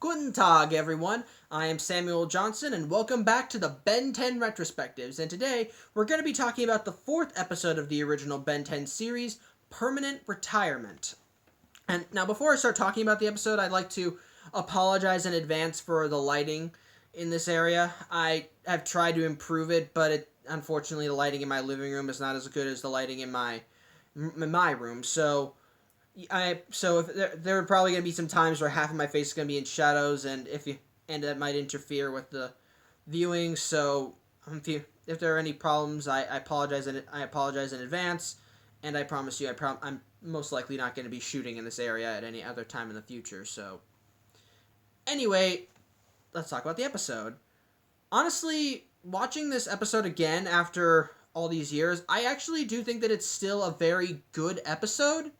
Guten Tag, everyone. I am Samuel Johnson, and welcome back to the Ben 10 Retrospectives. And today, we're going to be talking about the fourth episode of the original Ben 10 series, Permanent Retirement. And now, before I start talking about the episode, I'd like to apologize in advance for the lighting in this area. I have tried to improve it, but unfortunately, the lighting in my living room is not as good as the lighting in my room. So if there are probably gonna be some times where half of my face is gonna be in shadows, and that might interfere with the viewing. So if there are any problems, I apologize in advance, and I promise you, I'm most likely not going to be shooting in this area at any other time in the future. So anyway, let's talk about the episode. Honestly, watching this episode again after all these years, I actually do think that it's still a very good episode.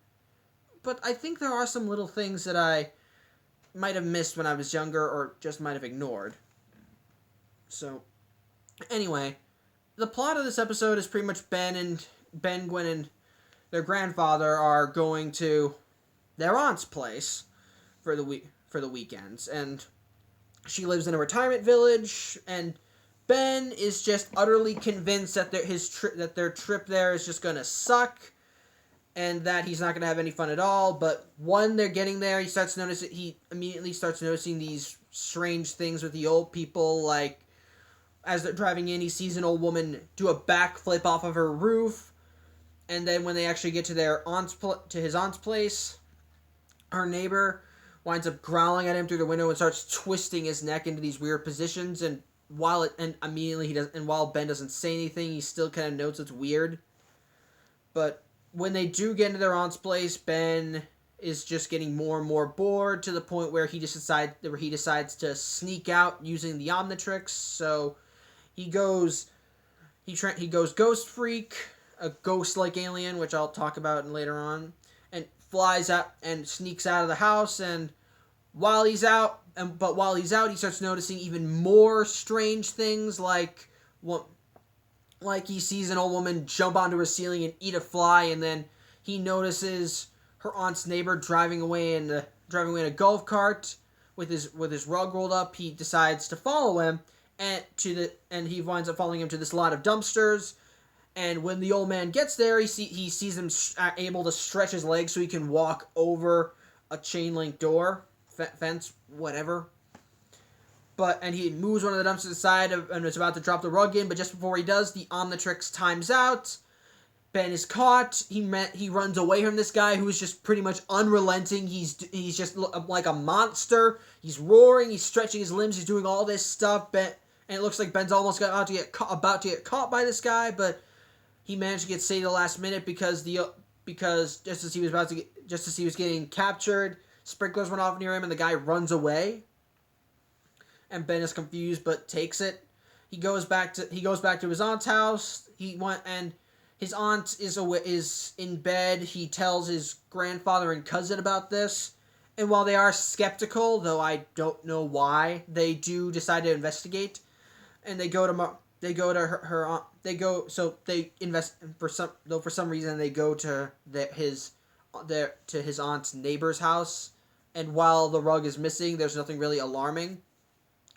But I think there are some little things that I might have missed when I was younger or just might have ignored. So, anyway, the plot of this episode is pretty much Ben, Gwen, and their grandfather are going to their aunt's place for the weekends, and she lives in a retirement village, and Ben is just utterly convinced that their trip there is just gonna suck, and that he's not going to have any fun at all. But when they're getting there, he immediately starts noticing these strange things with the old people. Like, as they're driving in, he sees an old woman do a backflip off of her roof. And then when they actually get to his aunt's place, her neighbor winds up growling at him through the window and starts twisting his neck into these weird positions. And while Ben doesn't say anything, he still kind of notes it's weird. But when they do get into their aunt's place, Ben is just getting more and more bored to the point where he decides to sneak out using the Omnitrix. So he goes Ghost Freak, a ghost-like alien, which I'll talk about later on, and flies out and sneaks out of the house. And while he's out, he starts noticing even more strange things, like he sees an old woman jump onto her ceiling and eat a fly, and then he notices her aunt's neighbor driving away in a golf cart with his rug rolled up. He decides to follow him, and he winds up following him to this lot of dumpsters. And when the old man gets there, he sees him able to stretch his legs so he can walk over a chain link door, fence, whatever. And he moves one of the dumpsters aside and is about to drop the rug in, but just before he does, the Omnitrix times out. Ben is caught. He runs away from this guy who is just pretty much unrelenting. He's just like a monster. He's roaring. He's stretching his limbs. He's doing all this stuff. And it looks like Ben's almost about to get caught by this guy, but he managed to get saved at the last minute because just as he was getting captured, sprinklers went off near him, and the guy runs away. And Ben is confused, but takes it. He goes back to his aunt's house. His aunt is in bed. He tells his grandfather and cousin about this, and while they are skeptical, though I don't know why, they do decide to investigate. And they go to her aunt. For some reason they go to his aunt's neighbor's house. And while the rug is missing, there's nothing really alarming.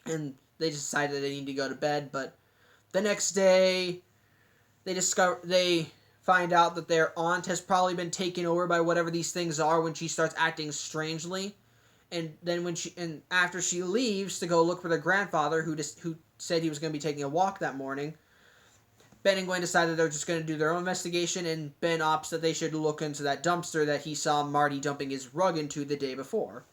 And they decide that they need to go to bed, but the next day, they find out that their aunt has probably been taken over by whatever these things are when she starts acting strangely. And then after she leaves to go look for their grandfather, who said he was going to be taking a walk that morning, Ben and Gwen decide that they're just going to do their own investigation, and Ben opts that they should look into that dumpster that he saw Marty dumping his rug into the day before.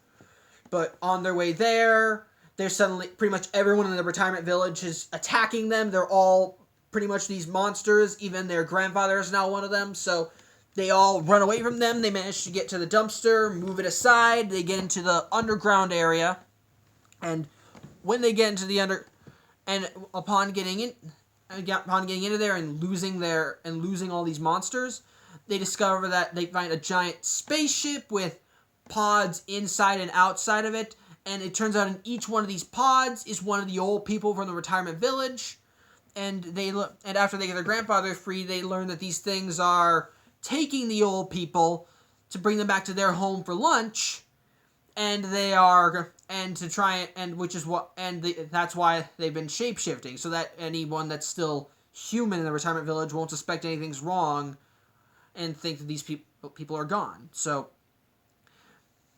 But on their way there, there's suddenly pretty much everyone in the retirement village is attacking them. They're all pretty much these monsters. Even their grandfather is now one of them. So they all run away from them. They manage to get to the dumpster, move it aside. They get into the underground area. And when they get into upon getting into there and losing all these monsters, they discover that they find a giant spaceship with pods inside and outside of it. And it turns out in each one of these pods is one of the old people from the retirement village. And after they get their grandfather free, they learn that these things are taking the old people to bring them back to their home for lunch. and they are, and to try and which is what, and that's why they've been shape-shifting, so that anyone that's still human in the retirement village won't suspect anything's wrong and think that these people are gone. So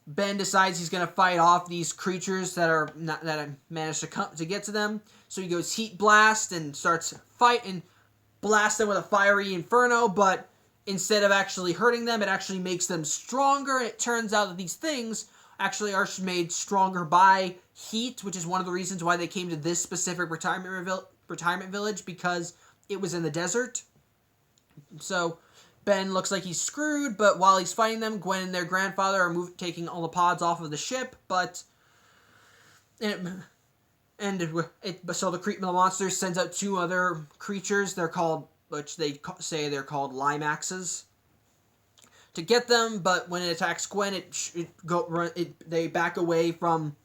Ben decides he's going to fight off these creatures that are not, that have managed to get to them. So he goes heat blast and starts fighting, blast them with a fiery inferno, but instead of actually hurting them, it actually makes them stronger. And it turns out that these things actually are made stronger by heat, which is one of the reasons why they came to this specific retirement village, because it was in the desert. So Ben looks like he's screwed, but while he's fighting them, Gwen and their grandfather are taking all the pods off of the ship, but so the monster sends out two other creatures. They're called, which they say they're called Limaxes, to get them. But when it attacks Gwen, they back away from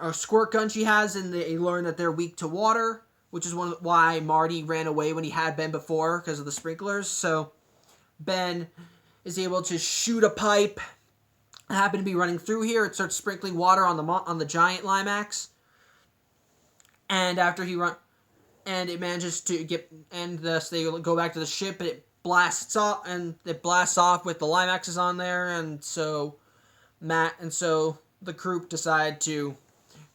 a squirt gun she has, and they learn that they're weak to water, which is why Marty ran away when he had Ben before, because of the sprinklers. So Ben is able to shoot a pipe. It happened to be running through here. It starts sprinkling water on the giant Limax. And after it manages to get, and thus they go back to the ship, and it blasts off with the Limaxes on there, and so the group decide to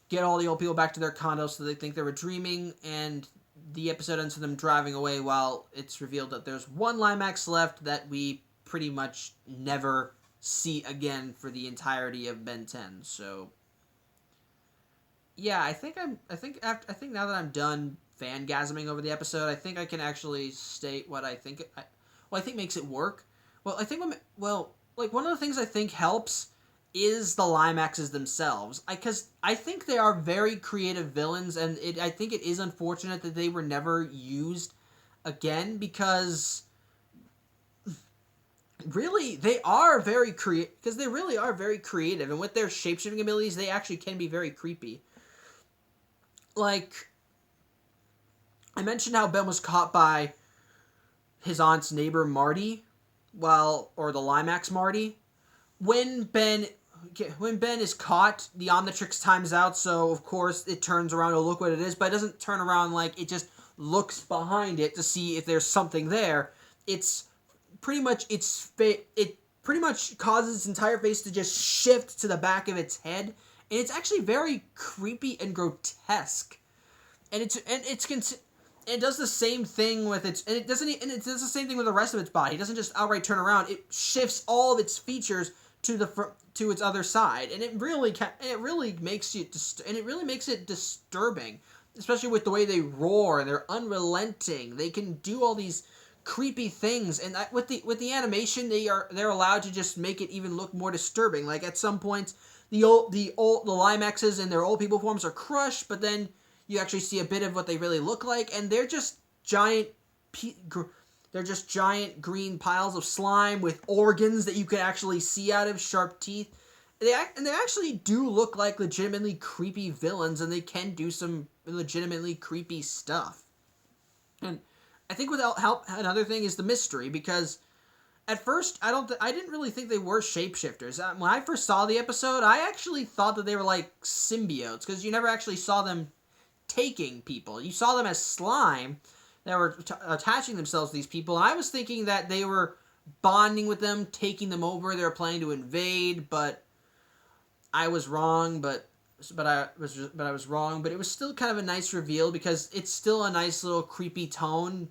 get all the old people back to their condos, so they think they were dreaming, and the episode ends with them driving away while it's revealed that there's one Limax left that we pretty much never see again for the entirety of Ben 10. So yeah, I think now that I'm done fangasming over the episode, I think I can actually state what I think. I think makes it work. Well, like one of the things I think helps is the Limaxes themselves. Because I think they are very creative villains, and I think it is unfortunate that they were never used again, because really they are very creative. Because they really are very creative, and with their shape-shifting abilities, they actually can be very creepy. Like, I mentioned how Ben was caught by his aunt's neighbor Marty, or the Limax Marty. When Ben is caught, the Omnitrix times out, so of course it turns around to look what it is, but it doesn't turn around, like, it just looks behind it to see if there's something there. It pretty much causes its entire face to just shift to the back of its head, and it's actually very creepy and grotesque. And it does the same thing with its, and it does the same thing with the rest of its body. It doesn't just outright turn around. It shifts all of its features to its other side, and it really makes it disturbing, especially with the way they roar. They're unrelenting. They can do all these creepy things, and with the animation, they're allowed to just make it even look more disturbing. Like at some points, the Limaxes in their old people forms are crushed, but then you actually see a bit of what they really look like, and they're just giant green piles of slime with organs that you can actually see out of, sharp teeth. They actually do look like legitimately creepy villains, and they can do some legitimately creepy stuff. And I think another thing is the mystery, because at first I didn't really think they were shapeshifters. When I first saw the episode, I actually thought that they were like symbiotes, because you never actually saw them taking people. You saw them as slime that were attaching themselves to these people, and I was thinking that they were bonding with them, taking them over. They were planning to invade, but I was wrong. But I was wrong. But it was still kind of a nice reveal, because it's still a nice little creepy tone,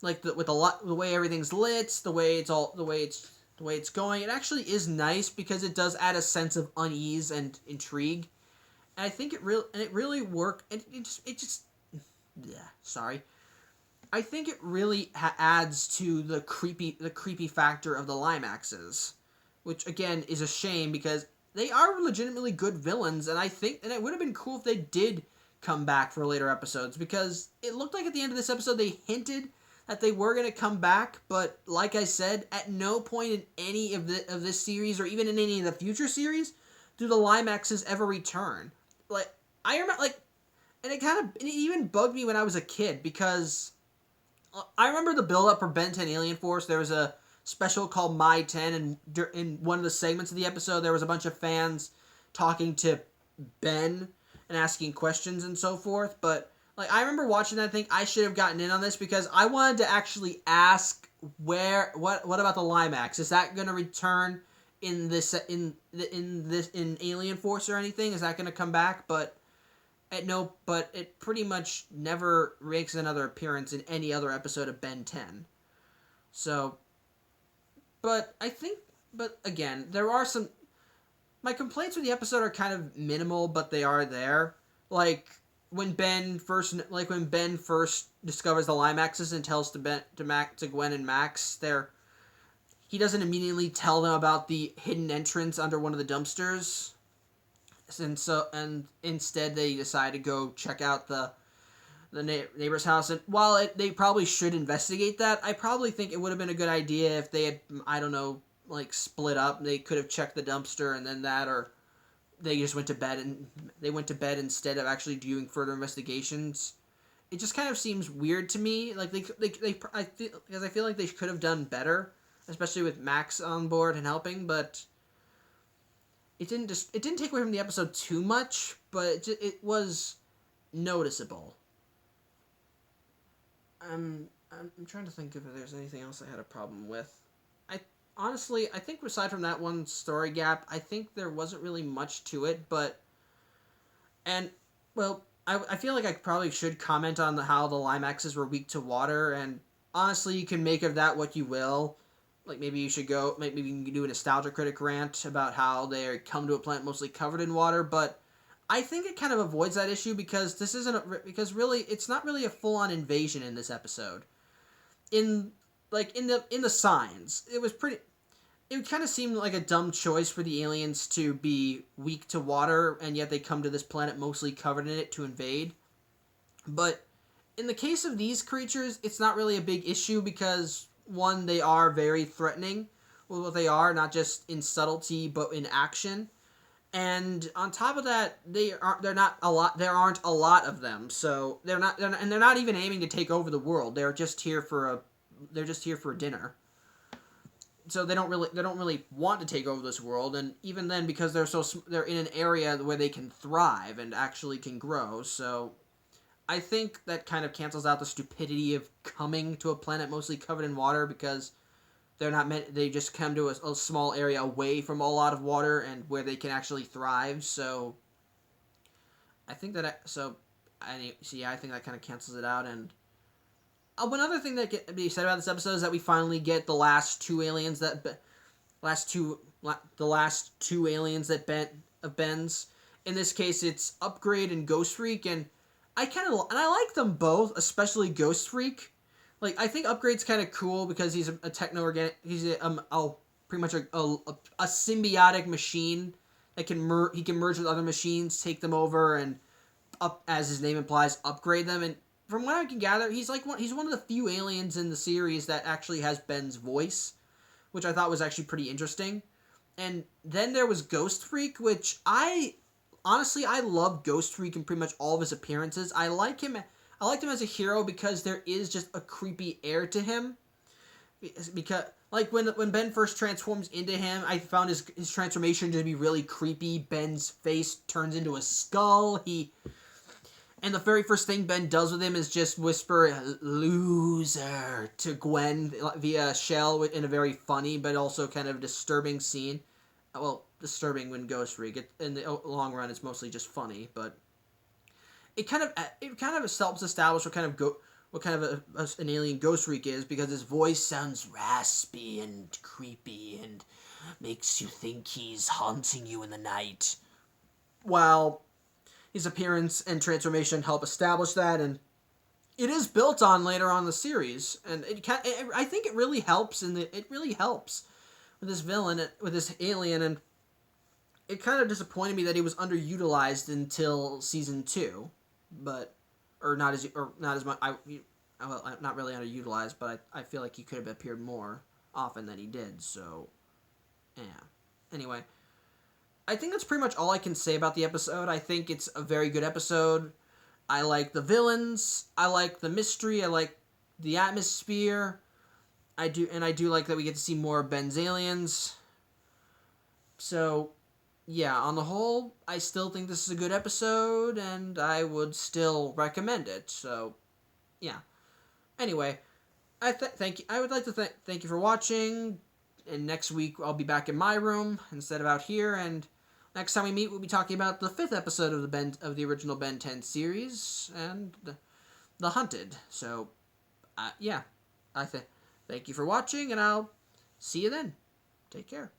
like the way everything's lit, the way it's going. It actually is nice, because it does add a sense of unease and intrigue. And I think it really worked. Sorry. I think it really adds to the creepy factor of the Limaxes, which again is a shame, because they are legitimately good villains, and it would have been cool if they did come back for later episodes, because it looked like at the end of this episode they hinted that they were going to come back, but like I said, at no point in any of this series, or even in any of the future series, do the Limaxes ever return. Like, I remember, like, and it even bugged me when I was a kid, because I remember the build-up for Ben 10 Alien Force. There was a special called My 10, and in one of the segments of the episode, there was a bunch of fans talking to Ben and asking questions and so forth. But like, I remember watching that and think I should have gotten in on this because I wanted to actually ask what about the Limax? Is that going to return in in Alien Force or anything? Is that going to come back? But it pretty much never makes another appearance in any other episode of Ben 10. So, but again, there are some. My complaints with the episode are kind of minimal, but they are there. Like when Ben first discovers the Limaxes and tells to Gwen and Max, he doesn't immediately tell them about the hidden entrance under one of the dumpsters, and instead they decide to go check out the neighbor's house. And while they probably should investigate that, I probably think it would have been a good idea if they had, I don't know, like split up. They could have checked the dumpster and then that, or they just went to bed instead of actually doing further investigations. It just kind of seems weird to me. Like I feel like they could have done better, especially with Max on board and helping. But it didn't take away from the episode too much, but it was noticeable. I'm trying to think if there's anything else I had a problem with. Honestly, I think aside from that one story gap, I think there wasn't really much to it, I feel like I probably should comment on how the Limaxes were weak to water, and honestly, you can make of that what you will. Like, maybe you can do a Nostalgia Critic rant about how they come to a planet mostly covered in water, but I think it kind of avoids that issue because really, it's not really a full-on invasion in this episode. In the signs, it kind of seemed like a dumb choice for the aliens to be weak to water, and yet they come to this planet mostly covered in it to invade. But in the case of these creatures, it's not really a big issue because, one, they are very threatening with what they are, not just in subtlety but in action. And on top of that, there aren't a lot of them, so they're not even aiming to take over the world. They're just here for a dinner. So they don't really want to take over this world, and even then, because they're in an area where they can thrive and actually can grow. So I think that kind of cancels out the stupidity of coming to a planet mostly covered in water, because they just come to a small area away from a lot of water and where they can actually thrive. So I think I think that kind of cancels it out. And one other thing that can be said about this episode is that we finally get the last two aliens of Ben's. In this case, it's Upgrade and Ghost Freak, and I like them both, especially Ghost Freak. Like, I think Upgrade's kind of cool because he's a techno-organic. He's pretty much a symbiotic machine that he can merge with other machines, take them over, and as his name implies, upgrade them. And from what I can gather, he's one of the few aliens in the series that actually has Ben's voice, which I thought was actually pretty interesting. And then there was Ghost Freak, which I love Ghost Freak in pretty much all of his appearances. I liked him as a hero because there is just a creepy air to him. Because, like, when Ben first transforms into him, I found his transformation to be really creepy. Ben's face turns into a skull. And the very first thing Ben does with him is just whisper "loser" to Gwen via Shell in a very funny but also kind of disturbing scene. Well, disturbing when Ghost Freak. In the long run, it's mostly just funny, but it kind of helps establish what kind of an alien Ghost Freak is, because his voice sounds raspy and creepy and makes you think he's haunting you in the night. While his appearance and transformation help establish that, and it is built on later on in the series, and I think it really helps with this villain, with this alien, and it kind of disappointed me that he was underutilized until season 2, not as much. Not really underutilized, but I feel like he could have appeared more often than he did. So, yeah. Anyway, I think that's pretty much all I can say about the episode. I think it's a very good episode. I like the villains. I like the mystery. I like the atmosphere. I do like that we get to see more of Ben's aliens. So, yeah, on the whole, I still think this is a good episode, and I would still recommend it. So, yeah. Anyway, thank you. I would like to thank you for watching. And next week I'll be back in my room instead of out here. And next time we meet, we'll be talking about the 5th episode of the original Ben 10 series and the Hunted. So, yeah, thank you for watching, and I'll see you then. Take care.